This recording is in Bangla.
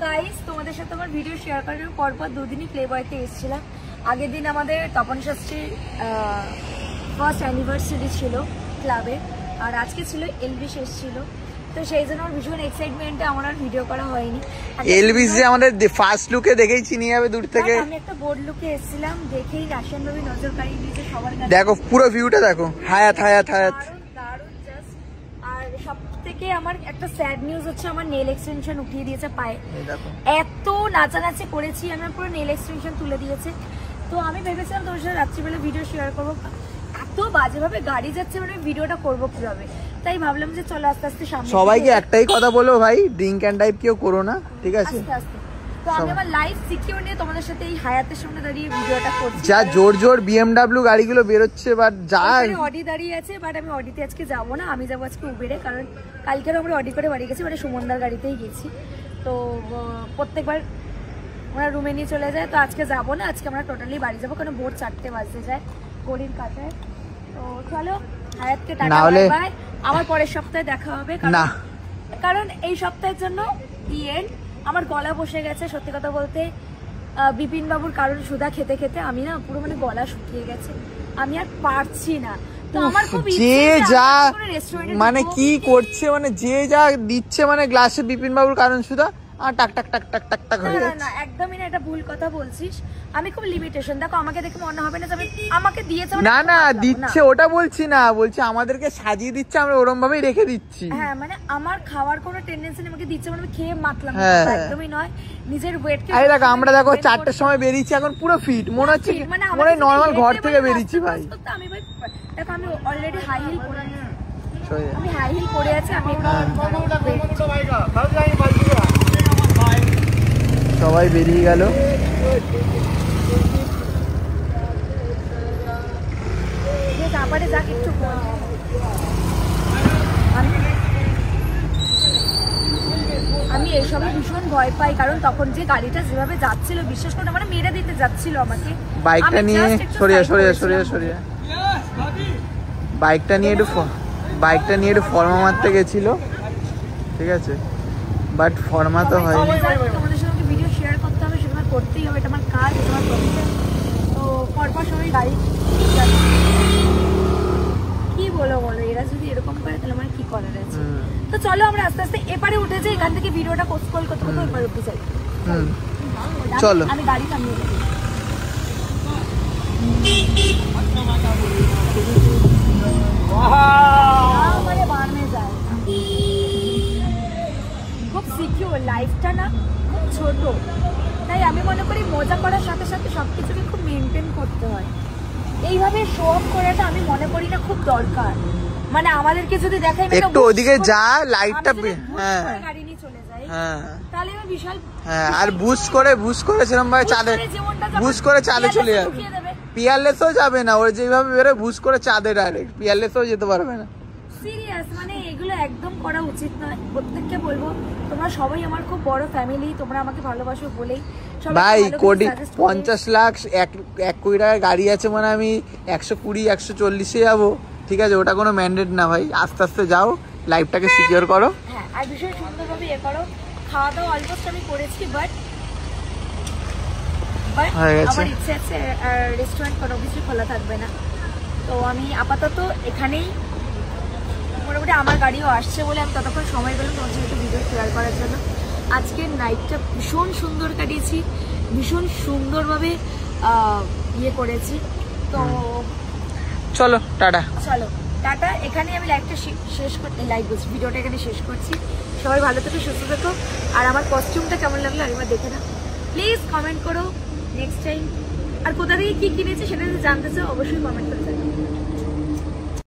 গাইস তোমাদের সাথে আমার ভিডিও শেয়ার করার পরপর দুদিনই প্লেবয়তে এসেছিলাম। আগের দিন আমাদের তপন শাস্ত্রীর ফার্স্ট অ্যানিভার্সারি ছিল ক্লাবে, আর আজকে ছিল এলভিস এসেছিল, তো সেই জন্য আমার ভীষণ এক্সাইটমেন্টে আমার আর ভিডিও করা হয়নি। এলভিস যে আমাদের ফার্স্ট লুকে দেখেই চিনি যাবে দূর থেকে। আমি একটা বোর্ড লুকে এসেছিলাম, দেখেই রাশিয়ান রবি নজর কাড়িয়ে দিয়েছে সবার কাছে। দেখো পুরো ভিউটা দেখো, হায়াত হায়াত হায়াত। দারুণ জাস্ট। আর সব থেকে আমার একটা স্যাড নিউজ হচ্ছে আমার নেল এক্সটেনশন উঠিয়ে দিয়েছে পায়ে। এত নাচানাচি করেছি, আমার পুরো নেল এক্সটেনশন তুলে দিয়েছে। তো আমি ভেবেছিলাম তোর সাথে রাত্রিবেলা ভিডিও শেয়ার করবো, এত বাজেভাবে গাড়ি যাচ্ছে মানে ভিডিওটা করবো কিভাবে, তাই ভাবলাম যে চলো আস্তে আস্তে সামনে। সবাইকে একটাই কথা বলবো ভাই, ড্রিঙ্ক এন্ড ড্রাইভ কেউ করো না, ঠিক আছে? আস্তে আস্তে। তো আমি আমার লাইফ সিকিউর নিয়ে তোমাদের সাথে এই হায়াতের সামনে দাঁড়িয়ে ভিডিওটা করছি। যা জোর জোর বিএমডব্লিউ গাড়িগুলো বেরোচ্ছে, বাট যা অডি দাঁড়িয়ে আছে, বাট আমি অডিতে আজকে যাবো না, আমি যাবো আজকে উবেরে, কারণ কালকেও আমরা অডি করে বাড়ি গেছি, মানে সুমনদার গাড়িতেই গেছি। তো প্রত্যেকবার ওরা রুমে নিয়ে চলে যায়, তো আজকে যাবো না, আজকে আমরা টোটালি বাড়ি যাবো, কারণ ভোর 4টে বাজতে যায় ঘড়ির কাঁটায়। তো চলো হায়াতকে টাটা বাই বাই, আবার পরের সপ্তাহে দেখা হবে, কারণ এই সপ্তাহের জন্য দি এন্ড। আমার গলা বসে গেছে সত্যি কথা বলতে, বিপিন বাবুর কারণ সুধা খেতে খেতে আমি না পুরো মানে গলা শুকিয়ে গেছে, আমি আর পারছি না। তো আমার খুব যে যা মানে কি করছে, মানে যে যা দিচ্ছে মানে গ্লাসে বিপিন বাবুর কারণ সুধা টাক টাক টাক টাক টাক টাক হয়ে যাচ্ছে। না একদমই না, এটা ভুল কথা বলছিস। আমি খুব লিমিটেশন, দেখো আমাকে দেখে মনে হবে না যে আমাকে দিয়েছে। না না দিচ্ছে ওটা বলছি না, বলছি আমাদেরকে সাজিয়ে দিচ্ছে, আমরা ওরকম ভাবেই রেখে দিচ্ছি। হ্যাঁ মানে আমার খাওয়ার কোনো টেন্ডেন্সি নেই, আমাকে দিচ্ছে মানে আমি খেয়ে মাতলাম, একদমই নয়। নিজের ওয়েটকে এই দেখো আমরা দেখো 4টার সময় বেরিয়েছি, এখন পুরো ফিট মনে হচ্ছে, মানে নরমাল ঘর থেকে বেরিয়েছি ভাই। আমি ভাই দেখো আমি অলরেডি হাই হিল পরে আছি, আমি হাই হিল পরে আছি, আমি সবাই বেরিয়ে গেল। আমি এসবে ভীষণ ভয় পাই, কারণ তখন যে গাড়িটা যেভাবে যাচ্ছিল বিশ্বাস করে মানে মেরে দিতে যাচ্ছিল আমাকে। বাইকটা নিয়ে সরিয়ে সরিয়ে সরিয়ে সরিয়ে বাইকটা নিয়ে একটু ফর্মা মারতে গেছিল, ঠিক আছে, বাট ফর্মা তো হয়। তোমাদের সঙ্গে ভিডিও শেয়ার করতে হবে, সেটা করতেই হবে, এটা আমার কাজ, এটা আমার প্রফেশন। তো পরপর সবাই গাড়ি কি বলো এরা যদি এরকম করে তাহলে আমার কি করার আছে। তো চলো আমরা আস্তে আস্তে এপারে উঠে যাই, এখান থেকে ভিডিওটা স্ক্রল করতে করতে এপারে উঠে যাই। চলো আমি গাড়ি থামিয়ে দেবো। মানে বাড়নে যায় খুব সিকিউর, লাইফটা না খুব ছোট, তাই আমি মনে করি মজা করার সাথে সাথে সবকিছুকে খুব মেনটেন করতে হয়। এইভাবে শো অফ করাটা আমি মনে করি না খুব দরকার, মানে আমাদেরকে যদি দেখাই একটু ওদিকে যা লাইটটা, হ্যাঁ গাড়ি নিয়ে চলে যায়, হ্যাঁ তাহলে আমি বিশাল, হ্যাঁ আর বুশ করে সেরকম ভাবে চাঁদে বুশ করে চাঁদে চলে যাবে, পিয়ারলেসও যাবে না, ওর যেভাবে বেরোয় বুশ করে চাঁদে ডাইরেক্ট, পিয়ারলেসও যেতে পারবে না। সিরিয়াস মানে এগুলো একদম করা উচিত নয়। প্রত্যেককে বলবো তোমরা সবাই আমার খুব বড় ফ্যামিলি, তোমরা আমাকে ভালোবাসো বলেই ভাই। কোটি 50 লাখ 1 কোটি টাকার গাড়ি আছে মানে আমি 120 140-এ যাবো, ঠিক আছে, ওটা কোনো ম্যান্ডেট না ভাই। আস্তে আস্তে যাও, লাইফটাকে সিকিউর করো। হ্যাঁ আর ভীষণ সুন্দরভাবে করো। খাওয়া দাওয়া অলমোস্ট আমি করেছি, বাট আমার ইচ্ছে আছে রেস্টুরেন্ট কোনো কিছু খোলা থাকবে না, তো আমি আপাতত এখানেই মোটামুটি আমার গাড়িও আসছে বলে আমি ততক্ষণ সময় পেলাম তোমার সাথে ভিডিও শেয়ার করার জন্য। আজকের নাইটটা ভীষণ সুন্দর কাটিয়েছি, ভীষণ সুন্দরভাবে করেছি। তো চলো টাটা, এখানে আমি লাইভটা শেষ করতে ভিডিওটা এখানে শেষ করছি। সবাই ভালো থেকো, সুস্থ থেকো, আর আমার কস্টিউমটা কেমন লাগলো আরেকবার দেখে না, প্লিজ কমেন্ট করো নেক্সট টাইম। আর কোথা থেকে কি কিনেছি সেটা যদি জানতে চাও অবশ্যই কমেন্ট করে জানাও।